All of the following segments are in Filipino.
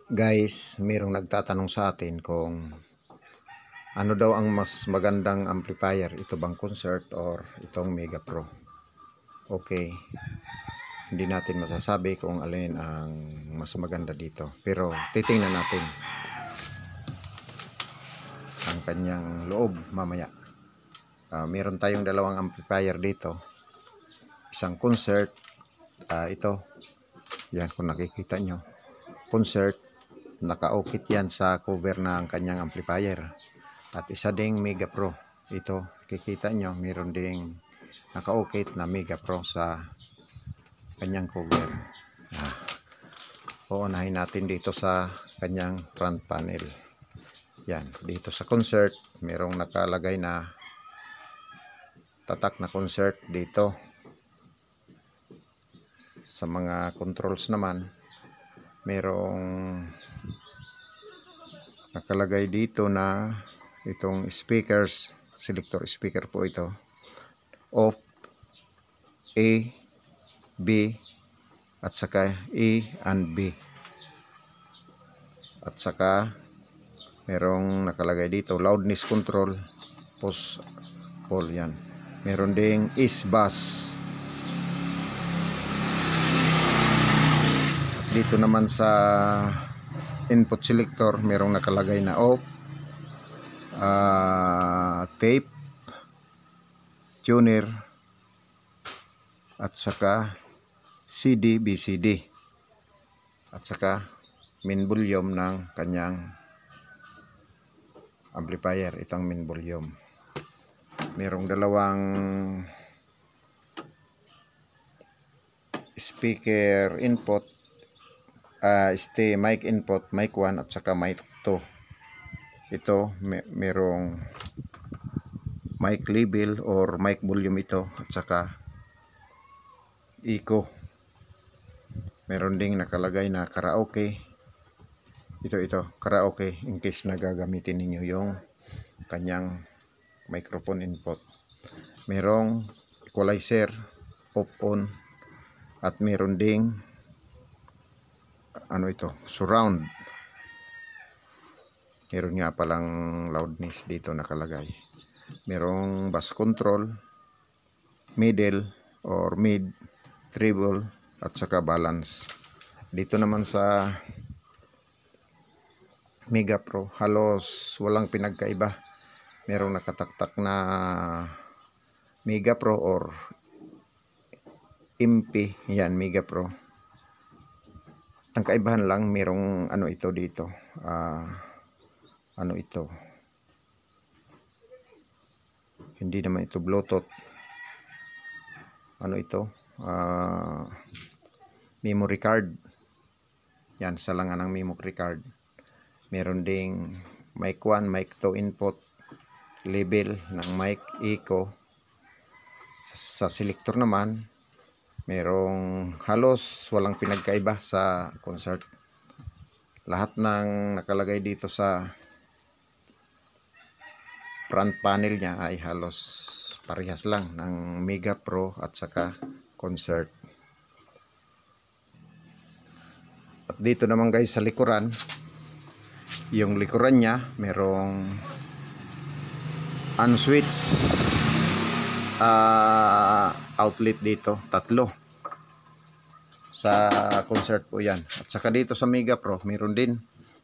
Guys, mayroong nagtatanong sa atin kung ano daw ang mas magandang amplifier, ito bang Concert or itong Mega Pro. Okay, hindi natin masasabi kung alin ang mas maganda dito, pero titingnan natin ang kanyang loob mamaya. Meron tayong dalawang amplifier dito, isang Concert, ito yan, kung nakikita nyo, Concert, nakaukit yan sa cover ng kanyang amplifier. At isa ding Mega Pro, ito kikita nyo, meron ding nakaukit na Mega Pro sa kanyang cover. Uunahin natin dito sa kanyang front panel. Yan, dito sa Concert merong nakalagay na tatak na Concert dito. Sa mga controls naman, merong nakalagay dito na itong speakers, selector speaker po ito, off, A, B, at saka E and B. At saka merong nakalagay dito loudness control, push pull, yan. Meron ding is bass. At dito naman sa input selector merong nakalagay na off, tape, tuner, at saka CD, BCD, at saka main volume ng kanyang amplifier. Itong main volume, merong dalawang speaker input, mic input, mic 1 at saka mic 2. Ito merong mic level or mic volume ito, at saka echo. Meron ding nakalagay na karaoke. Ito karaoke, in case na gagamitin ninyo yung kanyang microphone input. Merong equalizer, off on, at meron ding surround. Meron nga palang loudness dito nakalagay. Merong bass control, middle or mid, treble, at saka balance. Dito naman sa Mega Pro, halos walang pinagkaiba. Merong nakataktak na Mega Pro or MP, yan, Mega Pro. Ang kaibahan lang, merong ito dito, hindi naman ito Bluetooth, memory card. Yan, salangan ng memory card. Meron ding mic 1, mic 2 input, level ng mic, echo. Sa selector naman, merong halos walang pinagkaiba sa Concert. Lahat ng nakalagay dito sa front panel niya ay halos parehas lang ng Mega Pro at saka Concert. At dito naman guys sa likuran, yung likuran niya merong unswitch outlet dito, tatlo. Sa Concert po yan. At saka dito sa Mega Pro meron din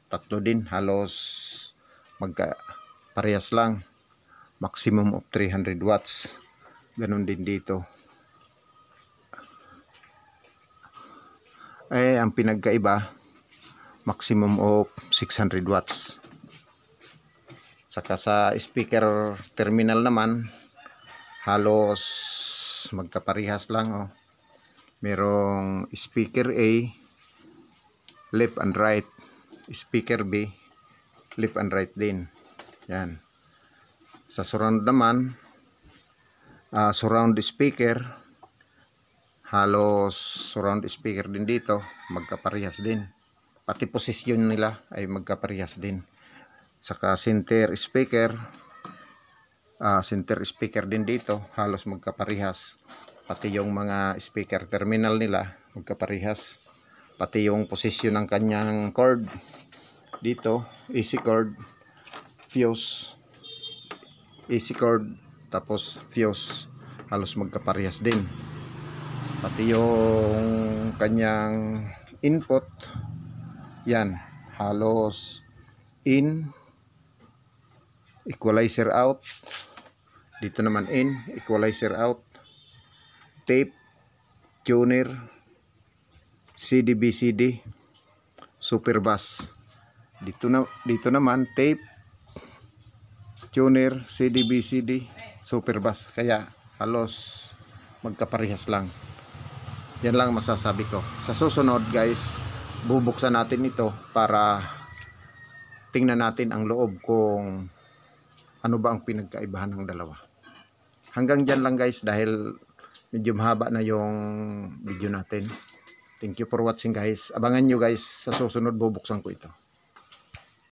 tatlo din, halos parehas lang, maximum of 300 watts. Ganun din dito. Ang pinagkaiba, maximum of 600 watts. Saka sa speaker terminal naman, halos magkaparehas lang. Merong speaker A, left and right, speaker B, left and right din. Yan. Sa surround naman, surround speaker, halos surround speaker din dito, magkaparehas din. Pati posisyon nila ay magkaparehas din. Saka center speaker din dito, halos magkaparehas. Pati yung mga speaker terminal nila magkaparehas. pati yung posisyon ng kanyang cord dito, AC cord, fuse, AC cord, tapos fuse, halos magkaparehas din. Pati yung kanyang input, yan, halos in, equalizer out, dito naman in, equalizer out, tape, tuner, CD BCD, super bass. Dito naman tape, tuner, CD BCD, super bass. Kaya halos magkaparehas lang. Yan lang masasabi ko. Sa susunod guys, bubuksan natin ito para tingnan natin ang loob kung ano ba ang pinagkaibahan ng dalawa. Hanggang dyan lang guys dahil medyo mahaba na yung video natin. Thank you for watching guys. Abangan nyo guys, sa susunod bubuksan ko ito.